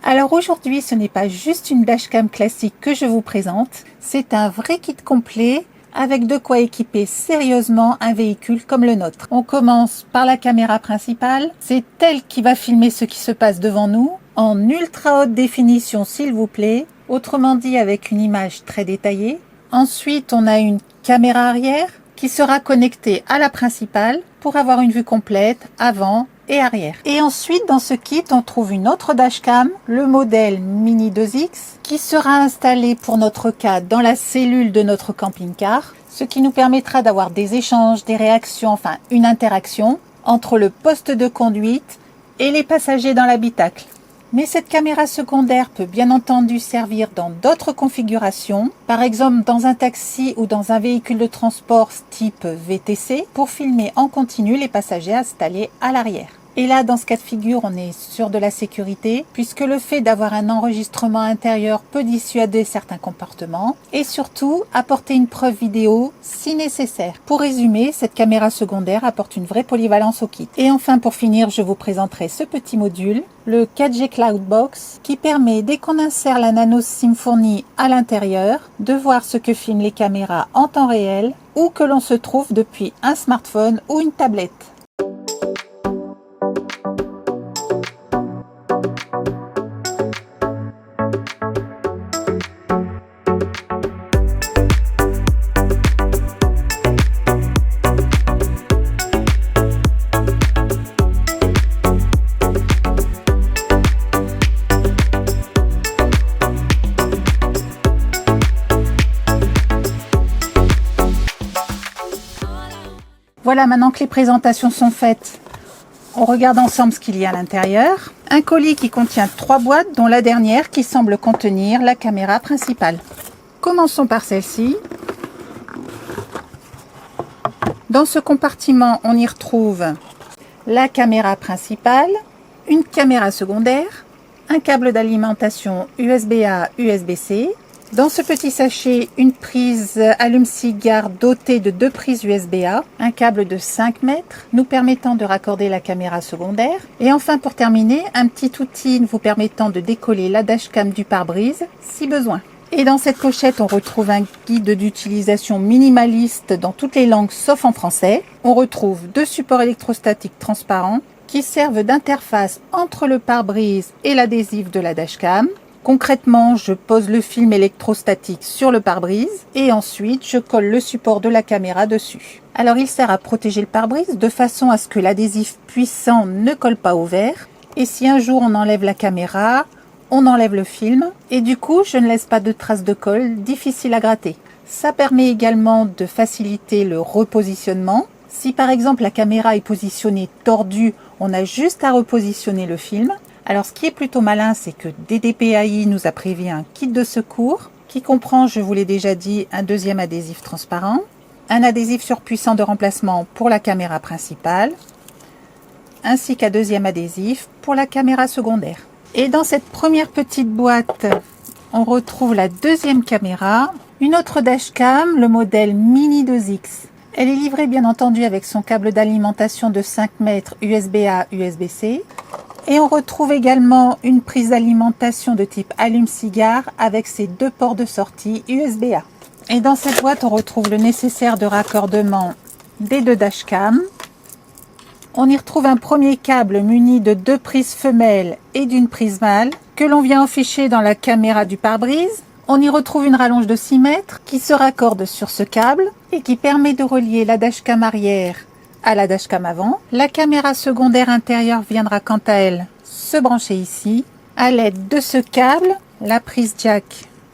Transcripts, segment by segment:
Alors aujourd'hui, ce n'est pas juste une dashcam classique que je vous présente, c'est un vrai kit complet avec de quoi équiper sérieusement un véhicule comme le nôtre. On commence par la caméra principale, c'est elle qui va filmer ce qui se passe devant nous, en ultra haute définition s'il vous plaît, autrement dit avec une image très détaillée. Ensuite, on a une caméra arrière qui sera connectée à la principale pour avoir une vue complète avant et arrière. Et ensuite, dans ce kit, on trouve une autre dashcam, le modèle Mini 2X, qui sera installé pour notre cas dans la cellule de notre camping-car, ce qui nous permettra d'avoir des échanges, des réactions, enfin une interaction entre le poste de conduite et les passagers dans l'habitacle. Mais cette caméra secondaire peut bien entendu servir dans d'autres configurations, par exemple dans un taxi ou dans un véhicule de transport type VTC, pour filmer en continu les passagers installés à l'arrière. Et là, dans ce cas de figure, on est sûr de la sécurité, puisque le fait d'avoir un enregistrement intérieur peut dissuader certains comportements, et surtout apporter une preuve vidéo si nécessaire. Pour résumer, cette caméra secondaire apporte une vraie polyvalence au kit. Et enfin, pour finir, je vous présenterai ce petit module, le 4G Cloud Box, qui permet, dès qu'on insère la nano SIM fournie à l'intérieur, de voir ce que filment les caméras en temps réel, où que l'on se trouve depuis un smartphone ou une tablette. Voilà, maintenant que les présentations sont faites, on regarde ensemble ce qu'il y a à l'intérieur. Un colis qui contient 3 boîtes, dont la dernière qui semble contenir la caméra principale. Commençons par celle-ci. Dans ce compartiment, on y retrouve la caméra principale, une caméra secondaire, un câble d'alimentation USB-A, USB-C. Dans ce petit sachet, une prise allume-cigare dotée de 2 prises USB-A, un câble de 5 mètres nous permettant de raccorder la caméra secondaire. Et enfin, pour terminer, un petit outil vous permettant de décoller la dashcam du pare-brise si besoin. Et dans cette pochette, on retrouve un guide d'utilisation minimaliste dans toutes les langues sauf en français. On retrouve 2 supports électrostatiques transparents qui servent d'interface entre le pare-brise et l'adhésif de la dashcam. Concrètement, je pose le film électrostatique sur le pare-brise et ensuite je colle le support de la caméra dessus. Alors il sert à protéger le pare-brise de façon à ce que l'adhésif puissant ne colle pas au verre. Et si un jour on enlève la caméra, on enlève le film et du coup je ne laisse pas de traces de colle difficiles à gratter. Ça permet également de faciliter le repositionnement. Si par exemple la caméra est positionnée tordue, on a juste à repositionner le film. Alors ce qui est plutôt malin, c'est que DDPAI nous a prévu un kit de secours qui comprend, je vous l'ai déjà dit, un deuxième adhésif transparent, un adhésif surpuissant de remplacement pour la caméra principale, ainsi qu'un deuxième adhésif pour la caméra secondaire. Et dans cette première petite boîte, on retrouve la deuxième caméra, une autre dashcam, le modèle Mini 2X. Elle est livrée bien entendu avec son câble d'alimentation de 5 mètres USB-A, USB-C. Et on retrouve également une prise d'alimentation de type allume-cigare avec ses 2 ports de sortie USB-A. Et dans cette boîte, on retrouve le nécessaire de raccordement des 2 dashcams. On y retrouve un premier câble muni de 2 prises femelles et d'une prise mâle que l'on vient afficher dans la caméra du pare-brise. On y retrouve une rallonge de 6 mètres qui se raccorde sur ce câble et qui permet de relier la dashcam arrière à la dashcam avant. La caméra secondaire intérieure viendra quant à elle se brancher ici. À l'aide de ce câble, la prise jack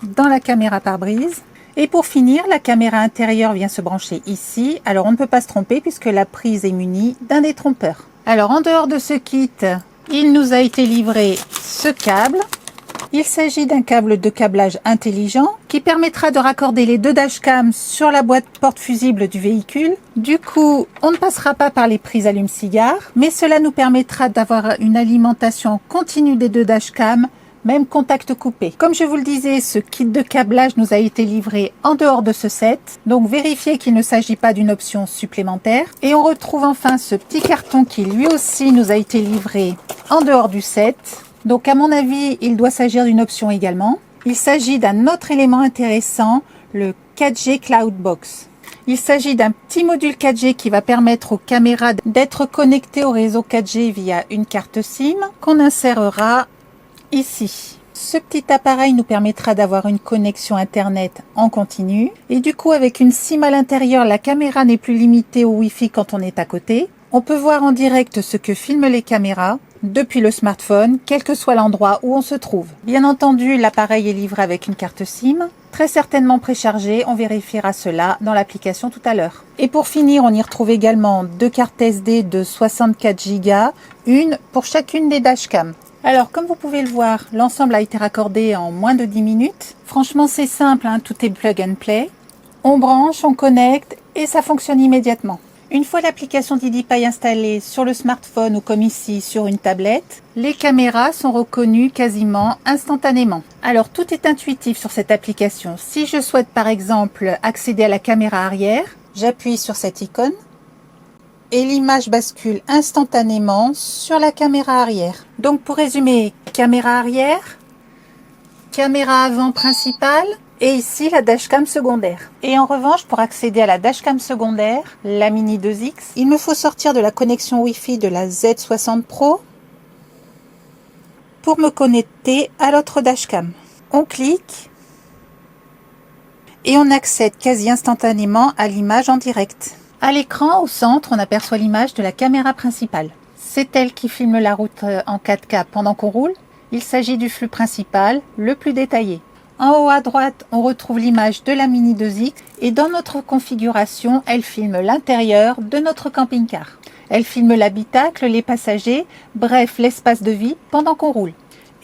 dans la caméra pare-brise. Et pour finir, la caméra intérieure vient se brancher ici. Alors on ne peut pas se tromper puisque la prise est munie d'un détrompeur. Alors en dehors de ce kit, il nous a été livré ce câble. Il s'agit d'un câble de câblage intelligent qui permettra de raccorder les 2 dashcams sur la boîte porte-fusible du véhicule. Du coup, on ne passera pas par les prises allume-cigare, mais cela nous permettra d'avoir une alimentation continue des 2 dashcams, même contact coupé. Comme je vous le disais, ce kit de câblage nous a été livré en dehors de ce set, donc vérifiez qu'il ne s'agit pas d'une option supplémentaire. Et on retrouve enfin ce petit carton qui lui aussi nous a été livré en dehors du set. Donc à mon avis, il doit s'agir d'une option également. Il s'agit d'un autre élément intéressant, le 4G Cloud Box. Il s'agit d'un petit module 4G qui va permettre aux caméras d'être connectées au réseau 4G via une carte SIM qu'on insérera ici. Ce petit appareil nous permettra d'avoir une connexion Internet en continu. Et du coup, avec une SIM à l'intérieur, la caméra n'est plus limitée au Wi-Fi quand on est à côté. On peut voir en direct ce que filment les caméras depuis le smartphone, quel que soit l'endroit où on se trouve. Bien entendu, l'appareil est livré avec une carte SIM, très certainement préchargée, on vérifiera cela dans l'application tout à l'heure. Et pour finir, on y retrouve également deux cartes SD de 64 Go, une pour chacune des dashcams. Alors, comme vous pouvez le voir, l'ensemble a été raccordé en moins de 10 minutes. Franchement, c'est simple, hein, tout est plug and play. On branche, on connecte et ça fonctionne immédiatement. Une fois l'application DidiPi installée sur le smartphone ou comme ici sur une tablette, les caméras sont reconnues quasiment instantanément. Alors tout est intuitif sur cette application. Si je souhaite par exemple accéder à la caméra arrière, j'appuie sur cette icône et l'image bascule instantanément sur la caméra arrière. Donc pour résumer, caméra arrière, caméra avant principale, et ici la dashcam secondaire. Et en revanche, pour accéder à la dashcam secondaire, la Mini 2X, il me faut sortir de la connexion Wi-Fi de la Z60 Pro pour me connecter à l'autre dashcam. On clique et on accède quasi instantanément à l'image en direct. À l'écran, au centre, on aperçoit l'image de la caméra principale. C'est elle qui filme la route en 4K pendant qu'on roule. Il s'agit du flux principal, le plus détaillé. En haut à droite, on retrouve l'image de la Mini 2X et dans notre configuration, elle filme l'intérieur de notre camping-car. Elle filme l'habitacle, les passagers, bref, l'espace de vie pendant qu'on roule.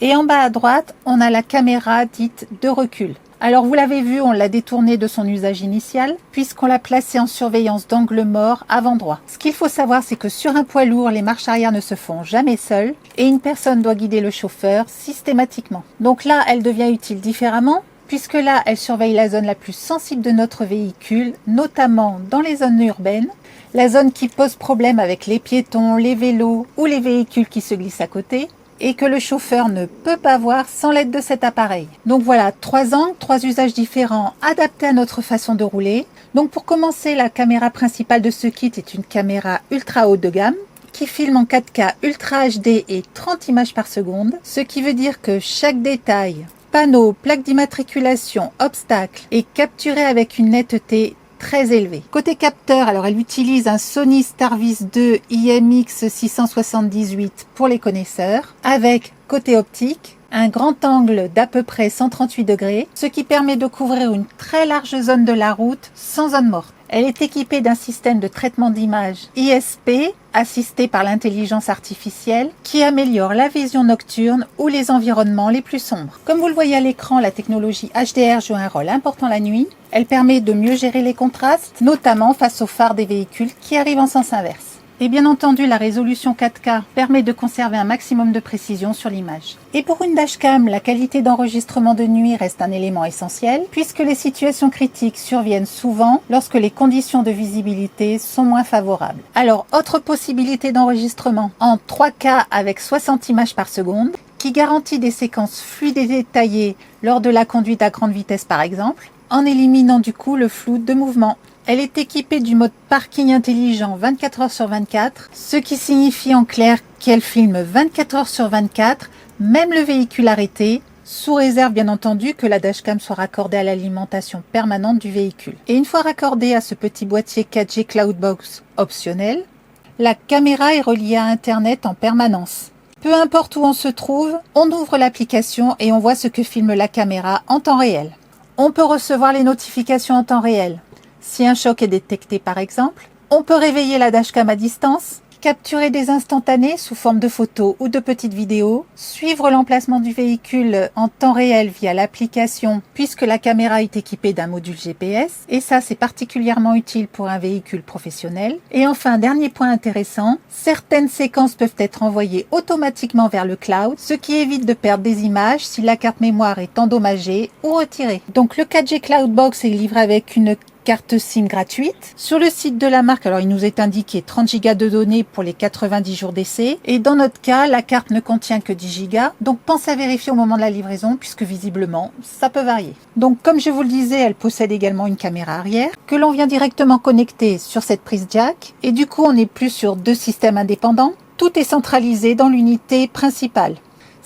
Et en bas à droite, on a la caméra dite de recul. Alors vous l'avez vu, on l'a détournée de son usage initial puisqu'on l'a placée en surveillance d'angle mort avant droit. Ce qu'il faut savoir, c'est que sur un poids lourd, les marches arrière ne se font jamais seules et une personne doit guider le chauffeur systématiquement. Donc là, elle devient utile différemment puisque là, elle surveille la zone la plus sensible de notre véhicule, notamment dans les zones urbaines, la zone qui pose problème avec les piétons, les vélos ou les véhicules qui se glissent à côté, et que le chauffeur ne peut pas voir sans l'aide de cet appareil. Donc voilà, 3 angles, 3 usages différents adaptés à notre façon de rouler. Donc pour commencer, la caméra principale de ce kit est une caméra ultra haut de gamme qui filme en 4K Ultra HD et 30 images par seconde, ce qui veut dire que chaque détail, panneau, plaque d'immatriculation, obstacle est capturé avec une netteté très élevée. Côté capteur, alors elle utilise un Sony Starvis 2 IMX 678 pour les connaisseurs, avec côté optique, un grand angle d'à peu près 138 degrés, ce qui permet de couvrir une très large zone de la route sans zone morte. Elle est équipée d'un système de traitement d'image ISP assisté par l'intelligence artificielle qui améliore la vision nocturne ou les environnements les plus sombres. Comme vous le voyez à l'écran, la technologie HDR joue un rôle important la nuit. Elle permet de mieux gérer les contrastes, notamment face aux phares des véhicules qui arrivent en sens inverse. Et bien entendu, la résolution 4K permet de conserver un maximum de précision sur l'image. Et pour une dashcam, la qualité d'enregistrement de nuit reste un élément essentiel, puisque les situations critiques surviennent souvent lorsque les conditions de visibilité sont moins favorables. Alors, autre possibilité d'enregistrement en 3K avec 60 images par seconde, qui garantit des séquences fluides et détaillées lors de la conduite à grande vitesse par exemple, en éliminant du coup le flou de mouvement. Elle est équipée du mode parking intelligent 24 heures sur 24, ce qui signifie en clair qu'elle filme 24 heures sur 24, même le véhicule arrêté, sous réserve bien entendu que la dashcam soit raccordée à l'alimentation permanente du véhicule. Et une fois raccordée à ce petit boîtier 4G Cloudbox optionnel, la caméra est reliée à Internet en permanence. Peu importe où on se trouve, on ouvre l'application et on voit ce que filme la caméra en temps réel. On peut recevoir les notifications en temps réel. Si un choc est détecté par exemple, on peut réveiller la dashcam à distance, capturer des instantanés sous forme de photos ou de petites vidéos, suivre l'emplacement du véhicule en temps réel via l'application puisque la caméra est équipée d'un module GPS et ça c'est particulièrement utile pour un véhicule professionnel. Et enfin, dernier point intéressant, certaines séquences peuvent être envoyées automatiquement vers le cloud, ce qui évite de perdre des images si la carte mémoire est endommagée ou retirée. Donc le 4G Cloudbox est livré avec une carte SIM gratuite. Sur le site de la marque, alors il nous est indiqué 30 Go de données pour les 90 jours d'essai. Et dans notre cas, la carte ne contient que 10 Go. Donc pensez à vérifier au moment de la livraison puisque visiblement, ça peut varier. Donc comme je vous le disais, elle possède également une caméra arrière que l'on vient directement connecter sur cette prise jack. Et du coup, on n'est plus sur deux systèmes indépendants. Tout est centralisé dans l'unité principale.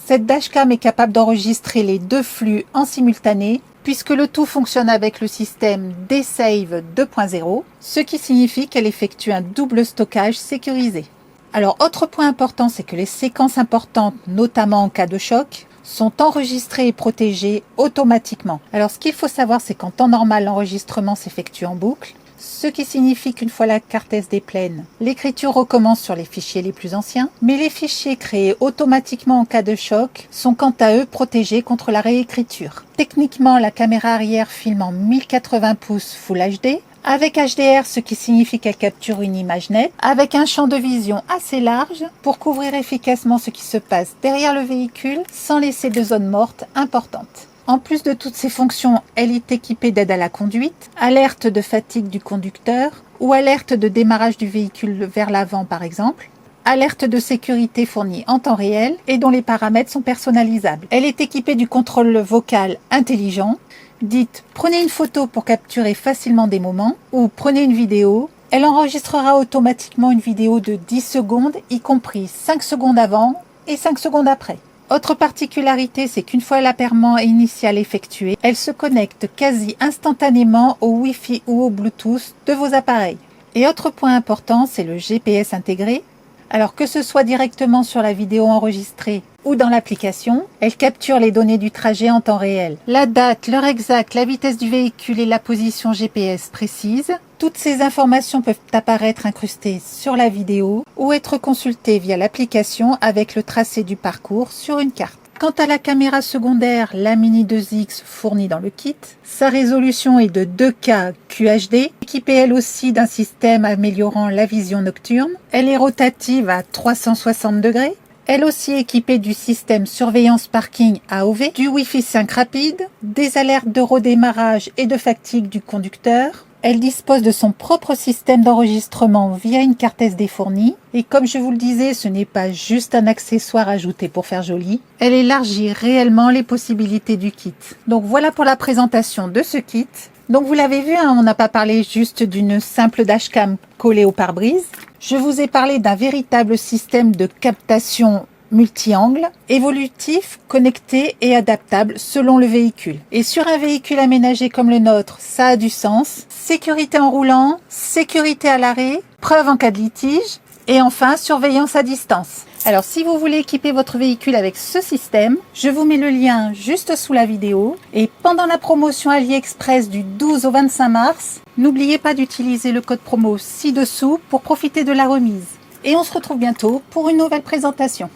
Cette dashcam est capable d'enregistrer les deux flux en simultané puisque le tout fonctionne avec le système D-Save 2.0, ce qui signifie qu'elle effectue un double stockage sécurisé. Alors, autre point important, c'est que les séquences importantes, notamment en cas de choc, sont enregistrées et protégées automatiquement. Alors, ce qu'il faut savoir, c'est qu'en temps normal, l'enregistrement s'effectue en boucle, ce qui signifie qu'une fois la carte SD pleine, l'écriture recommence sur les fichiers les plus anciens, mais les fichiers créés automatiquement en cas de choc sont quant à eux protégés contre la réécriture. Techniquement, la caméra arrière filme en 1080 pouces Full HD, avec HDR, ce qui signifie qu'elle capture une image nette, avec un champ de vision assez large pour couvrir efficacement ce qui se passe derrière le véhicule sans laisser de zones mortes importantes. En plus de toutes ces fonctions, elle est équipée d'aide à la conduite, alerte de fatigue du conducteur ou alerte de démarrage du véhicule vers l'avant par exemple, alerte de sécurité fournie en temps réel et dont les paramètres sont personnalisables. Elle est équipée du contrôle vocal intelligent. Dites « Prenez une photo pour capturer facilement des moments » ou « Prenez une vidéo ». Elle enregistrera automatiquement une vidéo de 10 secondes, y compris 5 secondes avant et 5 secondes après. Autre particularité, c'est qu'une fois l'appairement initial effectué, elle se connecte quasi instantanément au Wi-Fi ou au Bluetooth de vos appareils. Et autre point important, c'est le GPS intégré. Alors que ce soit directement sur la vidéo enregistrée ou dans l'application, elle capture les données du trajet en temps réel. La date, l'heure exacte, la vitesse du véhicule et la position GPS précise. Toutes ces informations peuvent apparaître incrustées sur la vidéo ou être consultées via l'application avec le tracé du parcours sur une carte. Quant à la caméra secondaire, la Mini 2X fournie dans le kit, sa résolution est de 2K QHD, équipée elle aussi d'un système améliorant la vision nocturne. Elle est rotative à 360 degrés. Elle aussi équipée du système surveillance parking AOV, du Wi-Fi 5 rapide, des alertes de redémarrage et de fatigue du conducteur. Elle dispose de son propre système d'enregistrement via une carte SD fournie. Et comme je vous le disais, ce n'est pas juste un accessoire ajouté pour faire joli. Elle élargit réellement les possibilités du kit. Donc voilà pour la présentation de ce kit. Donc vous l'avez vu, on n'a pas parlé juste d'une simple dashcam collée au pare-brise. Je vous ai parlé d'un véritable système de captation multi-angle, évolutif, connecté et adaptable selon le véhicule. Et sur un véhicule aménagé comme le nôtre, ça a du sens. Sécurité en roulant, sécurité à l'arrêt, preuve en cas de litige et enfin surveillance à distance. Alors si vous voulez équiper votre véhicule avec ce système, je vous mets le lien juste sous la vidéo. Et pendant la promotion AliExpress du 12 au 25 mars, n'oubliez pas d'utiliser le code promo ci-dessous pour profiter de la remise. Et on se retrouve bientôt pour une nouvelle présentation.